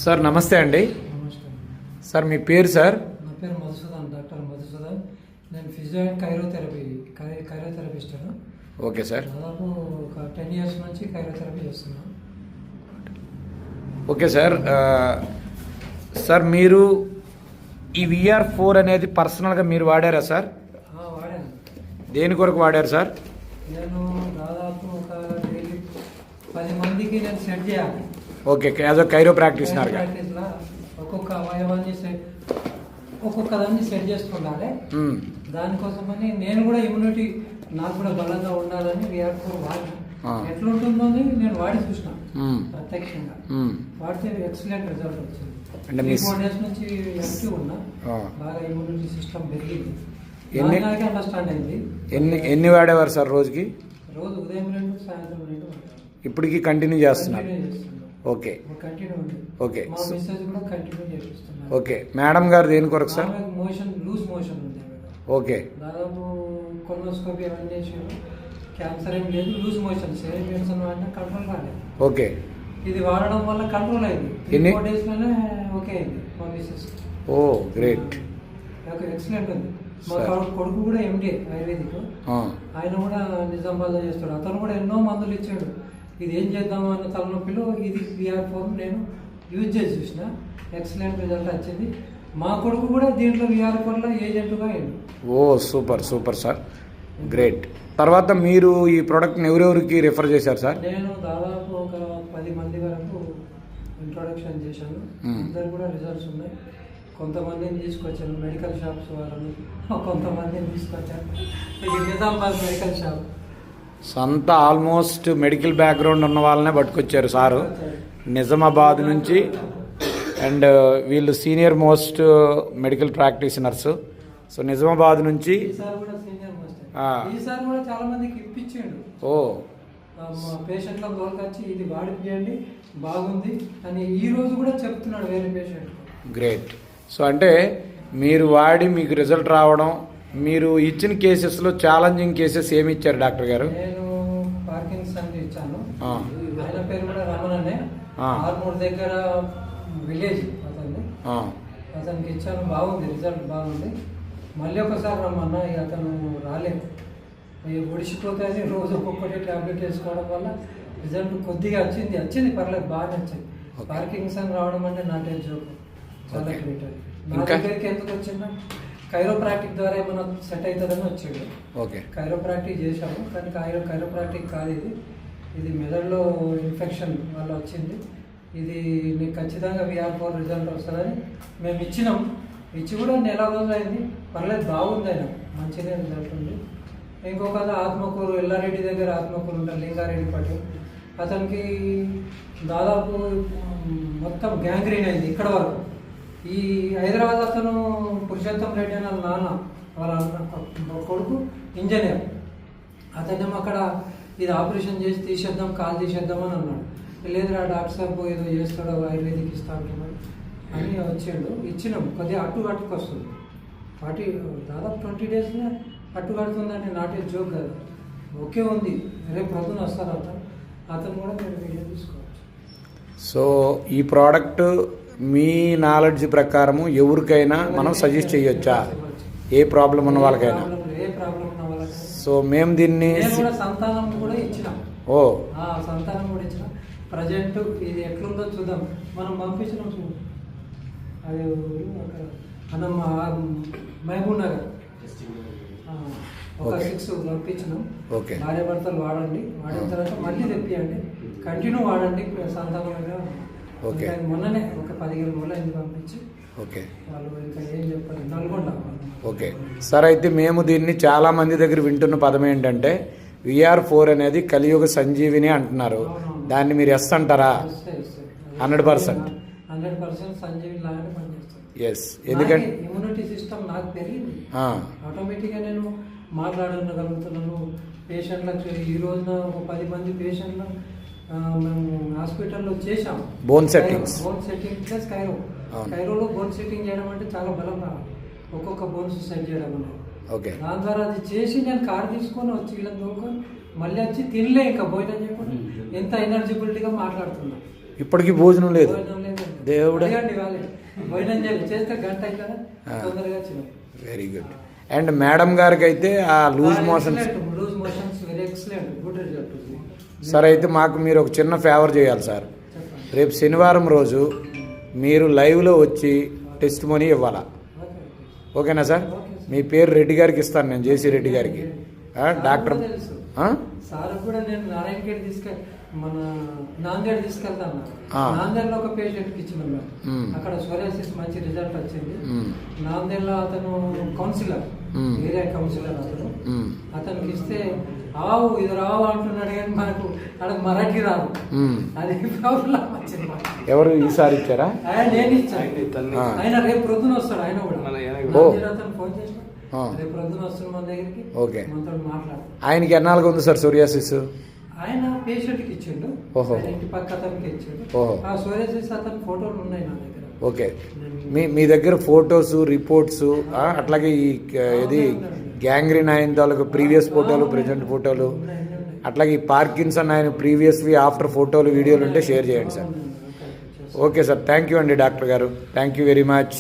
Sir నమస్తే అండి. నమస్తే. సార్ మీ పేరు సార్? నా పేరు మధుసూదన్, డాక్టర్ మధుసూదన్. నేను physio and chirotherapist. Okay sir. దాదాపు ఒక 10 years నుంచి కైరోథెరపీ చేస్తున్నాను. Okay sir. సార్ మీరు ఈ VR4 అనేది పర్సనల్గా మీరు వాడారా సార్? వాడాను. దేని కొరకు వాడారు సార్? నేను దాదాపు ఒక డైలీ 10 మందికి నేను సెట్ చేయాలి. ఓకే, యాజ్ అ కైరో ప్రాక్టీషనర్గా ప్రాక్టీస్లో ఒక్కొక్క అవయవాన్ని ఒక్కొక్క దాన్ని సెట్ చేసుకుండాలి. దానికోసమని నేను కూడా ఇమ్యూనిటీ నాకు కూడా బలంగా ఉండాలని VR4 వాడిన. ఎట్లుంటుందో అని నేను వాడి చూసిన ప్రత్యక్షంగా. వాడితే ఎక్సలెంట్ రిజల్ట్ వచ్చింది. 3-4 days నుంచి యాక్టివ్ ఉన్నా, బాగా ఇమ్యూనిటీ సిస్టమ్ పెరిగింది. అండర్స్టాండ్ అయింది. ఎన్ని వాడేవారు సార్ రోజుకి? రోజు ఉదయం 2, సాయంత్రం 2 ఇప్పటికి కంటిన్యూ చేస్తున్నారు? Okay okay okay. మేడం గారు దేని కొరకు సార్? లూజ్ మోషన్ ఉంది. ఓకే. దాదాపు కొలోనోస్కోపీ అవన్నీ చేసారు. క్యాన్సర్ ఏం లేదు, లూజ్ మోషన్ సేమ్ మెడిసిన్ వాడినా కంట్రోల్ కాలేదు. ఓకే. ఇది వాడడం వల్ల కంట్రోల్ అయింది. 3-4 days లోనే ఓకే అయింది మా మిస్సెస్. ఓ గ్రేట్. ఎక్సలెంట్ ఉంది. మా కొడుకు కూడా MD ఆయుర్వేదిక్. ఆయన కూడా నిజామాబాద్లో చేస్తాడు. అతను కూడా ఎన్నో మందులు ఇచ్చాడు. ఇది ఏం చేద్దాము అన్న తలనొప్పిలో ఇది VR4 నేను యూజ్ చేసి చూసిన. ఎక్సలెంట్ రిజల్ట్ వచ్చింది. మా కొడుకు కూడా దీంట్లో VR4లో ఏజెంట్గా అయ్యింది. ఓ సూపర్ సూపర్ సార్, గ్రేట్. తర్వాత మీరు ఈ ప్రోడక్ట్ని ఎవరెవరికి రిఫర్ చేశారు సార్? నేను దాదాపు ఒక 10 మంది వరకు ఇంట్రొడక్షన్ చేశాను. అందరు కూడా రిజల్ట్స్ ఉన్నాయి. కొంతమందిని తీసుకొచ్చాను మెడికల్ షాప్స్ వాళ్ళని, కొంతమందిని తీసుకొచ్చాను ఇది నిజామాబాద్ మెడికల్ షాప్. సొంత ఆల్మోస్ట్ మెడికల్ బ్యాక్గ్రౌండ్ ఉన్న వాళ్ళనే పట్టుకొచ్చారు సారు నిజామాబాద్ నుంచి. అండ్ వీళ్ళు senior most medical practitioners. So Nizamabad నుంచి ఈసారి కూడా చాలా మందికి ఇప్పించాడు. ఓ పేషెంట్లకు తోలుకొచ్చి ఇది వాడిపియండి బాగుంది అని ఈ రోజు కూడా చెప్తున్నాడు వేరే పేషెంట్. గ్రేట్. సో అంటే మీరు వాడి మీకు రిజల్ట్ రావడం, మీరు ఇచ్చిన కేసెస్లో ఛాలెంజింగ్ కేసెస్ ఏమి ఇచ్చారు డాక్టర్ గారు? నేను పార్కిన్సన్ ఇచ్చాను. ఆయన పేరు కూడా రమణనే, ఆర్మూర్ దగ్గర విలేజ్ అతనికి ఇచ్చాను. బాగుంది, రిజల్ట్ బాగుంది. మళ్ళీ ఒకసారి రమ్మన్నా, అతను రాలేదు. ఒడిసిపోతే అని రోజు ఒక్కొక్కటి ట్యాబ్లెట్ వేసుకోవడం వల్ల రిజల్ట్ కొద్దిగా వచ్చింది పర్లేదు, బాగా నచ్చింది. పార్కిన్సన్ రావడం అంటే నాటే జోక్, చాలా గ్రేట్. నా దగ్గరికి ఎందుకు వచ్చిందా, కైరోప్రాక్టిక్ ద్వారా ఏమైనా సెట్ అవుతుందని వచ్చాడు. ఓకే. కైరోప్రాక్టిక్ చేశాము, కానీ కైరోప్రాక్టిక్ కాదు ఇది మెదడులో ఇన్ఫెక్షన్ వల్ల వచ్చింది. ఇది నీకు ఖచ్చితంగా VR4 రిజల్ట్ వస్తుందని మేము ఇచ్చి కూడా 1 నెల రోజులు అయింది. పర్లేదు, బాగుంది. ఆయన మంచిగా రిజల్ట్ ఉంది. ఇంకొక ఆత్మకూరు, ఎల్లారెడ్డి దగ్గర ఆత్మకూరు ఉంటారు, లింగారెడ్డి పటేల్. అతనికి దాదాపు మొత్తం గ్యాంగ్రీన్ అయింది ఇక్కడ వరకు. ఈ హైదరాబాద్ అతను పురుషోత్తం రెడ్డి అని నాన్న వాళ్ళ కొడుకు ఇంజనీర్. అతనేమో అక్కడ ఇది ఆపరేషన్ చేసి తీసేద్దాం, కాల్ తీసేద్దామని అన్నాడు. లేదురా డాక్టర్ సార్ ఏదో చేస్తాడో ఆయుర్వేదిక్ ఇస్తా అంటున్నాడు అని వచ్చాడు. ఇచ్చినాం. కొద్దిగా అట్టుకు వస్తుంది. దాదాపు 20 daysలో అట్టు కడుతుందంటే నాటే జోక్ కదా. ఓకే ఉంది. రేపు ప్రొద్దున వస్తారు అతను కూడా మీరు వీడియో తీసుకోవచ్చు. సో ఈ ప్రోడక్ట్ మీ నాలెడ్జ్ ప్రకారము ఎవరికైనా మనం సజెస్ట్ చేయొచ్చా? ఏ ప్రాబ్లం ఉన్న వాళ్ళకైనా? ఏ ప్రాబ్లం ఉన్న వాళ్ళకైనా. సో మేము దీన్ని సంతానం కూడా ఇచ్చినాం. సంతానం కూడా ఇచ్చినాం. ప్రజెంట్ ఇది ఎట్లుందో చూద్దాం. మనం పంపించినాం చూద్దాం. అది మనం మహబూబ్ నగర్ ఒక 6 పంపించినాం. భార్య భర్తలు వాడండి, వాడిన తర్వాత మళ్ళీ తెప్పియండి, కంటిన్యూ వాడండి. సంతానం మొన్ననే ఒక 15 రోజులు అయింది పంపించి. ఓకే. వాళ్ళు ఇంకా ఏం చెప్పాలి, నల్గొండ. Okay sir. అయితే మేము దీన్ని చాలా మంది దగ్గర వింటున్న పదం ఏంటంటే VR4 అనేది కలియుగ సంజీవిని అంటున్నారు. దాన్ని మీరు ఎస్ అంటారా? 100% సంజీవిని లాగానే పనిచేస్తుంది. ఎస్. ఎందుకంటే ఇమ్యూనిటీ సిస్టమ్ నాకు పెరిగింది. ఆటోమేటిక్గా నేను మాట్లాడగలుగుతున్నాను. పేషెంట్లకు ఈ రోజున ఒక 10 మంది పేషెంట్లు మేము హాస్పిటల్లో చేసాం. బోన్ సెట్టింగ్ ప్లస్ కైరోలో బోన్ సెట్టింగ్ చేయడం అంటే చాలా బలం కావాలి. ఒక్కొక్క బోన్స్ సెట్ చేయడం అనేది. ఓకే. దాని ద్వారా అది చేసి నేను కార్ తీసుకొని వచ్చి వీళ్ళని తోలుకొని మళ్ళీ వచ్చి తినలే, ఇంకా భోజనం చేయకుండా ఎంత ఎనర్జిబిలిటీగా మాట్లాడుతున్నా. ఇప్పటికీ భోజనం లేదు. దేవుడా. అడగండి వాళ్ళే. భోజనం చేస్తే గంట అవుతుందా తొందరగా వచ్చినాం. Very good. అండ్ మేడం గారికి అయితే ఆ loose motions loose motions very excellent, good result. Sir అయితే మాకు మీరు ఒక చిన్న ఫేవర్ చేయాలి సార్. రేపు శనివారం రోజు మీరు లైవ్లో వచ్చి టెస్ట్ మనీ ఇవ్వాలా? ఓకేనా సార్? మీ పేరు రెడ్డి గారికి ఇస్తాను నేను, జేసీ రెడ్డి గారికి. డాక్టర్ సార్ కూడా నేను నారాయణఖేడ్ మన నాందేడ్ తీసుకెళ్తాను. నాందేడ్ లో ఒక పేషెంట్ కి ఇచ్చిన అక్కడ సోరియాసిస్ మంచి రిజల్ట్ వచ్చింది. నాందేడ్ లో అతను కౌన్సిలర్, ఏరియా కౌన్సిలర్ అతనికి ఇస్తే ఆవు ఇది రావు అంటున్నాడు కానీ మనకు అక్కడ మరాఠీ రాదు, అది ప్రాబ్లం వచ్చింది. ఎవరు ఈసారి ఇచ్చారా? నేను ఇచ్చాను. ఆయన రేపు ప్రొద్దున వస్తాడు. ఆయన కూడా అతను ఫోన్ చేసిన రేపు ప్రొద్దున వస్తున్నాడు మన దగ్గరికి. ఓకే, మనతో మాట్లాడు. ఆయనకి ఎన్నాళ్ళుగా ఉంది సార్ సోరియాసిస్? ఆయన పేషెంట్ కి ఇచ్చిండు, ఇంటి పక్క అతనికి ఇచ్చిండు. ఆ సోరియాసిస్ అతని ఫోటోలు ఉన్నాయి నా దగ్గర. ఓకే, మీ దగ్గర ఫొటోస్, రిపోర్ట్స్, అట్లాగే ఈ ఇది గ్యాంగ్రీన్ అయిన తాలూకు ప్రీవియస్ ఫోటోలు, ప్రెజెంట్ ఫోటోలు, అట్లాగే ఈ పార్కిన్సన్ ఆయన ప్రీవియస్వి ఆఫ్టర్ ఫోటోలు, వీడియోలు ఉంటే షేర్ చేయండి sir. Okay sir, thank you అండి డాక్టర్ గారు, థ్యాంక్ యూ వెరీ మచ్.